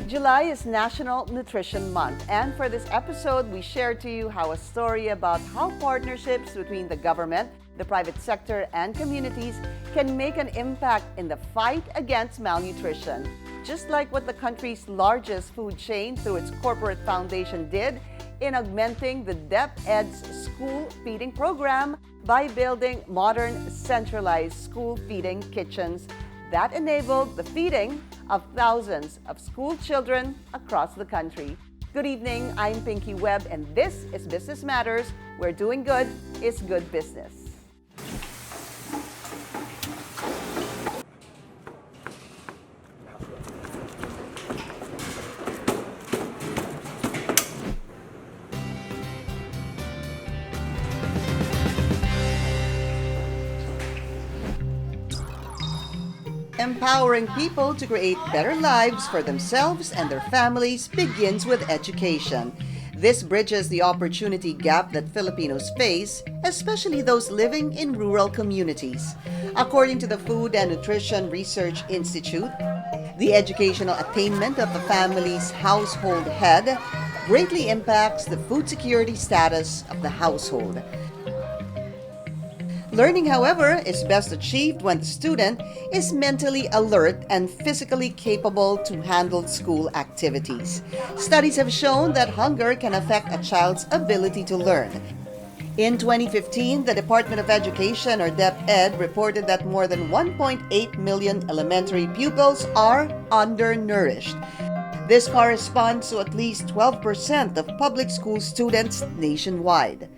July is National Nutrition Month, and for this episode, we share to you how a story about how partnerships between the government, the private sector, and communities can make an impact in the fight against malnutrition. Just like what the country's largest food chain through its corporate foundation did in augmenting the DepEd's school feeding program by building modern centralized school feeding kitchens that enabled the feeding of thousands of school children across the country. Good evening, I'm Pinky Webb, and this is Business Matters, where doing good is good business. Empowering people to create better lives for themselves and their families begins with education. This bridges the opportunity gap that Filipinos face, especially those living in rural communities. According to the Food and Nutrition Research Institute, the educational attainment of the family's household head greatly impacts the food security status of the household. Learning, however, is best achieved when the student is mentally alert and physically capable to handle school activities. Studies have shown that hunger can affect a child's ability to learn. In 2015, the Department of Education, or DepEd, reported that more than 1.8 million elementary pupils are undernourished. This corresponds to at least 12% of public school students nationwide.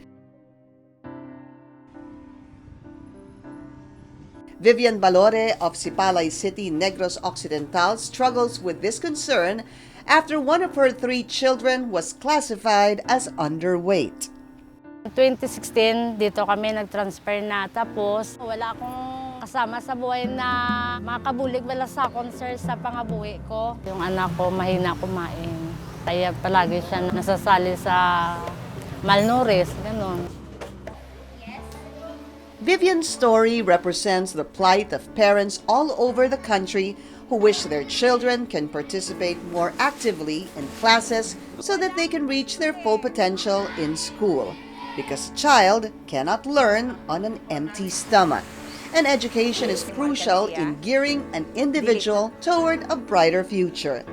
Vivian Balore of Sipalay City, Negros Occidental, struggles with this concern after one of her 3 children was classified as underweight. 2016, dito kami nag-transfer na. Tapos, wala akong kasama sa buhay na makabulig wala sa concern sa pangabuhi ko. Yung anak ko, mahina kumain. Kaya palagi siya nasasali sa malnourished, gano'n. Vivian's story represents the plight of parents all over the country who wish their children can participate more actively in classes so that they can reach their full potential in school. Because a child cannot learn on an empty stomach. And education is crucial in gearing an individual toward a brighter future.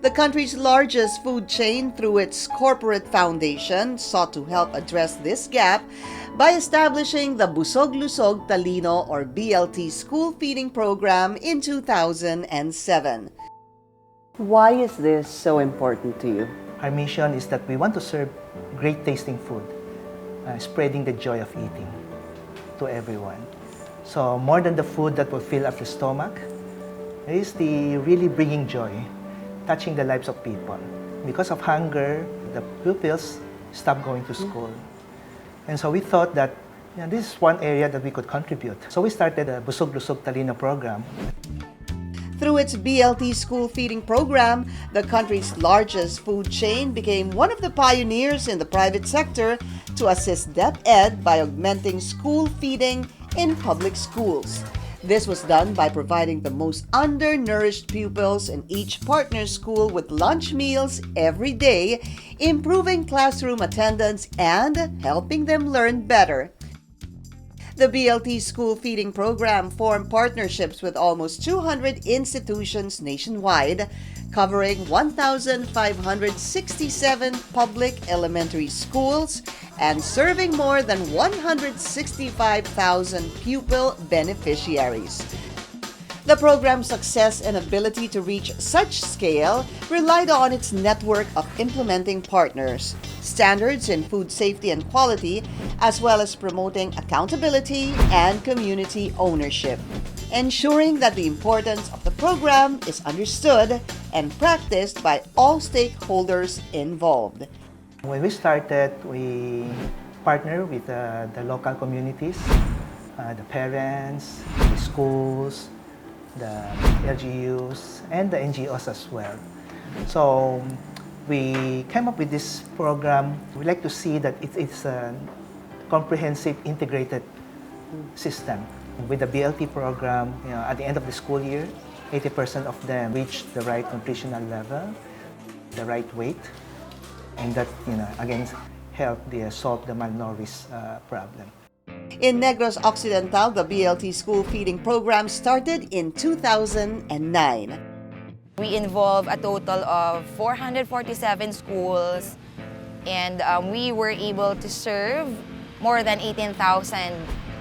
The country's largest food chain, through its corporate foundation, sought to help address this gap by establishing the Busog, Lusog, Talino, or BLT school feeding program in 2007. Why is this so important to you? Our mission is that we want to serve great tasting food, spreading the joy of eating to everyone. So more than the food that will fill up the stomach, it is the really bringing joy, touching the lives of people. Because of hunger, the pupils stop going to school. And so we thought that this is one area that we could contribute. So we started the Busog Lusog Talino program. Through its BLT school feeding program, the country's largest food chain became one of the pioneers in the private sector to assist DepEd by augmenting school feeding in public schools. This was done by providing the most undernourished pupils in each partner school with lunch meals every day, improving classroom attendance and helping them learn better. The BLT school feeding program formed partnerships with almost 200 institutions nationwide, covering 1,567 public elementary schools and serving more than 165,000 pupil beneficiaries. The program's success and ability to reach such scale relied on its network of implementing partners, standards in food safety and quality, as well as promoting accountability and community ownership, ensuring that the importance of the program is understood and practiced by all stakeholders involved. When we started, we partnered with the local communities, the parents, the schools, the LGUs, and the NGOs as well. So we came up with this program. We like to see that it's a comprehensive, integrated system. With the BLT program, at the end of the school year, 80% of them reach the right nutritional level, the right weight, and that, again, help solve the malnourished problem. In Negros Occidental, the BLT school feeding program started in 2009. We involve a total of 447 schools, and we were able to serve more than 18,000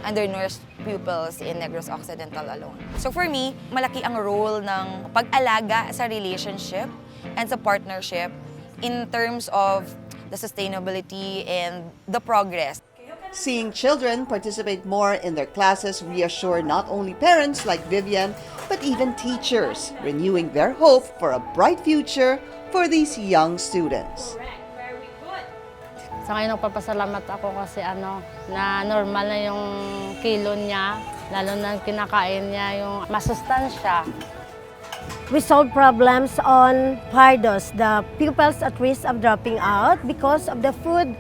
undernourished pupils in Negros Occidental alone. So for me, malaki ang role ng pag-alaga sa relationship and sa partnership in terms of the sustainability and the progress. Seeing children participate more in their classes reassure not only parents like Vivian, but even teachers, renewing their hope for a bright future for these young students. Sa ngayon, nagpapasalamat ako kasi na normal na yung kilo niya, lalo na kinakain niya yung masustansya. We solve problems on PARDOS, the pupils at risk of dropping out because of the food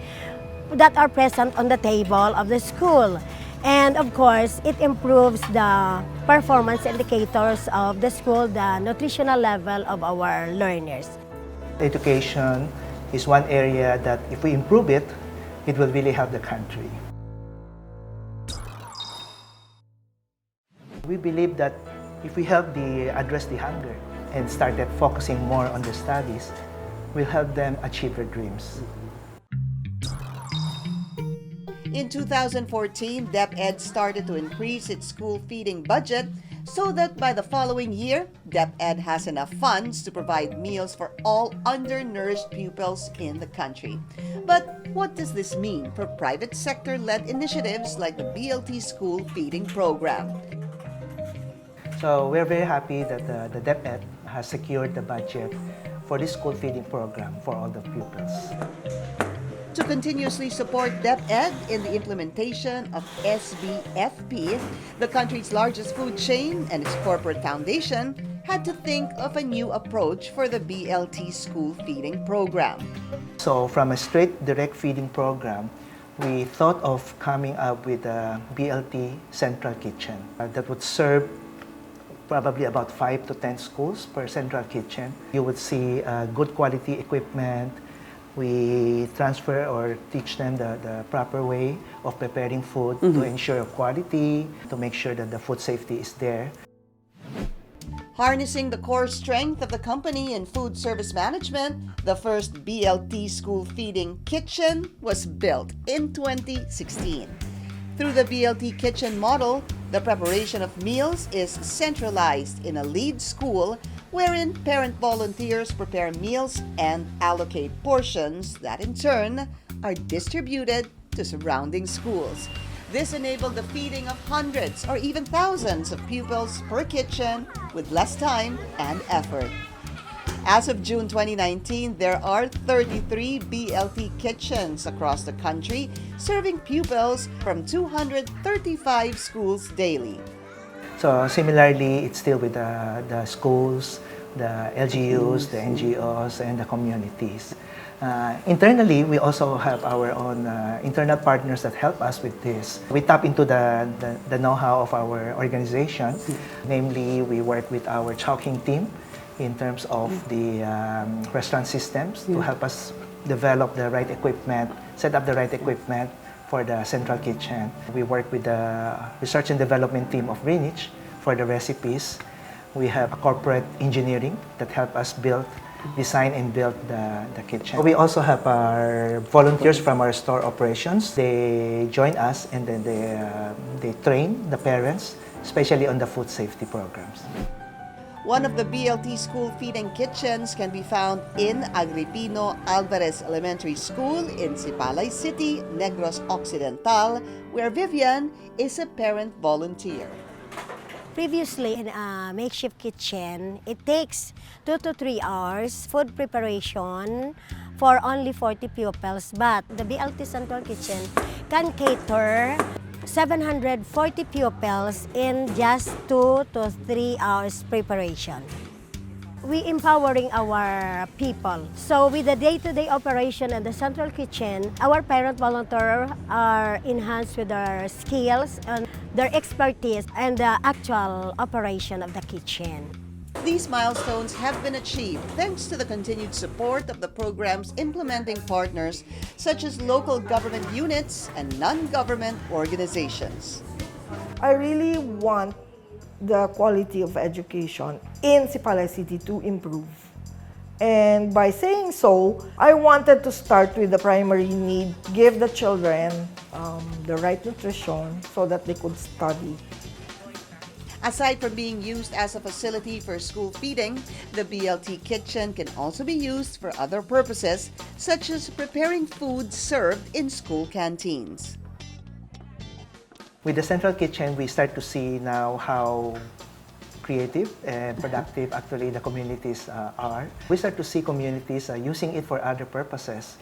that are present on the table of the school. And of course, it improves the performance indicators of the school, the nutritional level of our learners. Education is one area that if we improve it, it will really help the country. We believe that if we address the hunger and started focusing more on their studies, we'll help them achieve their dreams. In 2014, DepEd started to increase its school feeding budget so that by the following year, DepEd has enough funds to provide meals for all undernourished pupils in the country. But what does this mean for private sector-led initiatives like the BLT school feeding program? So we're very happy that the DepEd has secured the budget for this school feeding program for all the pupils. To continuously support DepEd in the implementation of SBFP, the country's largest food chain and its corporate foundation had to think of a new approach for the BLT school feeding program. So from a straight direct feeding program, we thought of coming up with a BLT central kitchen that would serve probably about 5 to 10 schools per central kitchen. You would see good quality equipment. We transfer or teach them the proper way of preparing food to ensure quality, to make sure that the food safety is there. Harnessing the core strength of the company in food service management, the first BLT school feeding kitchen was built in 2016. Through the BLT kitchen model, the preparation of meals is centralized in a lead school wherein parent volunteers prepare meals and allocate portions that in turn are distributed to surrounding schools. This enabled the feeding of hundreds or even thousands of pupils per kitchen with less time and effort. As of June 2019, there are 33 BLT kitchens across the country serving pupils from 235 schools daily. So similarly, it's still with the schools, the LGUs, the NGOs, and the communities. Internally, we also have our own internal partners that help us with this. We tap into the know-how of our organization. Namely, we work with our chowking team in terms of the restaurant systems to help us develop the right equipment, set up the right equipment for the central kitchen. We work with the research and development team of Greenwich for the recipes. We have a corporate engineering that help us design and build the kitchen. We also have our volunteers from our store operations. They join us and then they train the parents, especially on the food safety programs. One of the BLT school feeding kitchens can be found in Agripino Alvarez Elementary School in Sipalay City, Negros Occidental, where Vivian is a parent volunteer. Previously, in a makeshift kitchen, it takes 2 to 3 hours food preparation for only 40 pupils, but the BLT Central Kitchen can cater 740 pupils in just 2 to 3 hours preparation. We empowering our people. So with the day-to-day operation and the central kitchen, our parent volunteers are enhanced with their skills and their expertise and the actual operation of the kitchen. These milestones have been achieved thanks to the continued support of the program's implementing partners, such as local government units and non-government organizations. I really want the quality of education in Sipalay City to improve. And by saying so, I wanted to start with the primary need, give the children the right nutrition so that they could study. Aside from being used as a facility for school feeding, the BLT kitchen can also be used for other purposes, such as preparing food served in school canteens. With the central kitchen, we start to see now how creative and productive actually the communities are. We start to see communities using it for other purposes.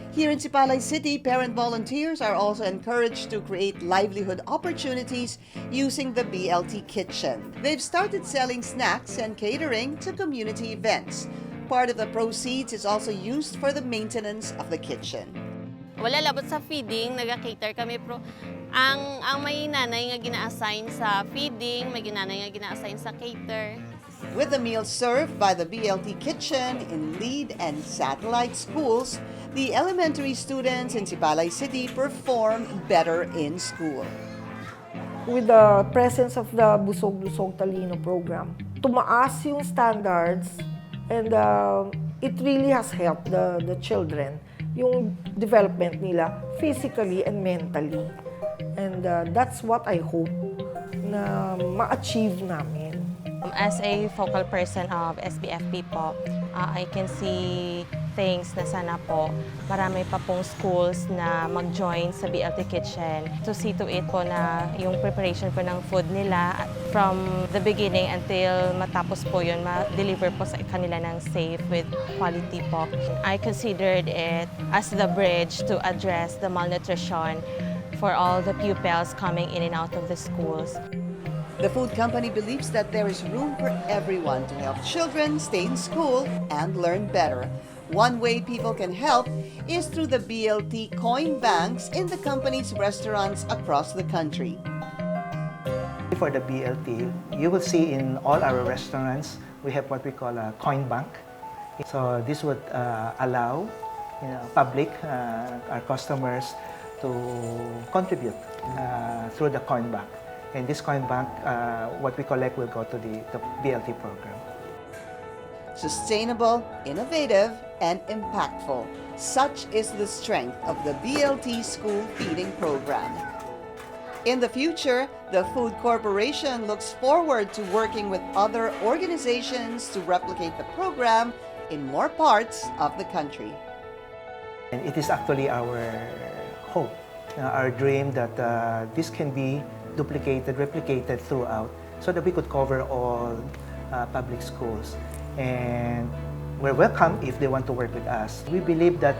Here in Sipalay City, parent volunteers are also encouraged to create livelihood opportunities using the BLT kitchen. They've started selling snacks and catering to community events. Part of the proceeds is also used for the maintenance of the kitchen. Wala labot sa feeding, naga-cater kami pero ang may nanay nga gina-assign sa feeding, may ginanay nga gina-assign sa cater. With the meals served by the BLT kitchen in lead and satellite schools, the elementary students in Sipalay City perform better in school. With the presence of the Busog, Lusog, Talino program, tumaas yung standards and it really has helped the children, yung development nila physically and mentally. And that's what I hope na ma-achieve namin. As a focal person of SBFP po, I can see things na sana po marami pa pong schools na mag-join sa BLT Kitchen to see to it po na yung preparation po ng food nila from the beginning until matapos po yun, ma-deliver po sa kanila ng safe with quality po. I considered it as the bridge to address the malnutrition for all the pupils coming in and out of the schools. The food company believes that there is room for everyone to help children stay in school and learn better. One way people can help is through the BLT coin banks in the company's restaurants across the country. For the BLT, you will see in all our restaurants, we have what we call a coin bank. So this would allow public, our customers, to contribute through the coin bank. And this coin bank, what we collect will go to the BLT program. Sustainable, innovative, and impactful. Such is the strength of the BLT school feeding program. In the future, the Food Corporation looks forward to working with other organizations to replicate the program in more parts of the country. And it is actually our hope, our dream that this can be duplicated, replicated throughout so that we could cover all public schools. And we're welcome if they want to work with us. We believe that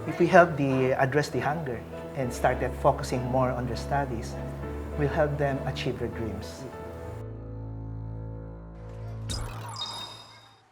if we help address the hunger and started focusing more on their studies, we'll help them achieve their dreams.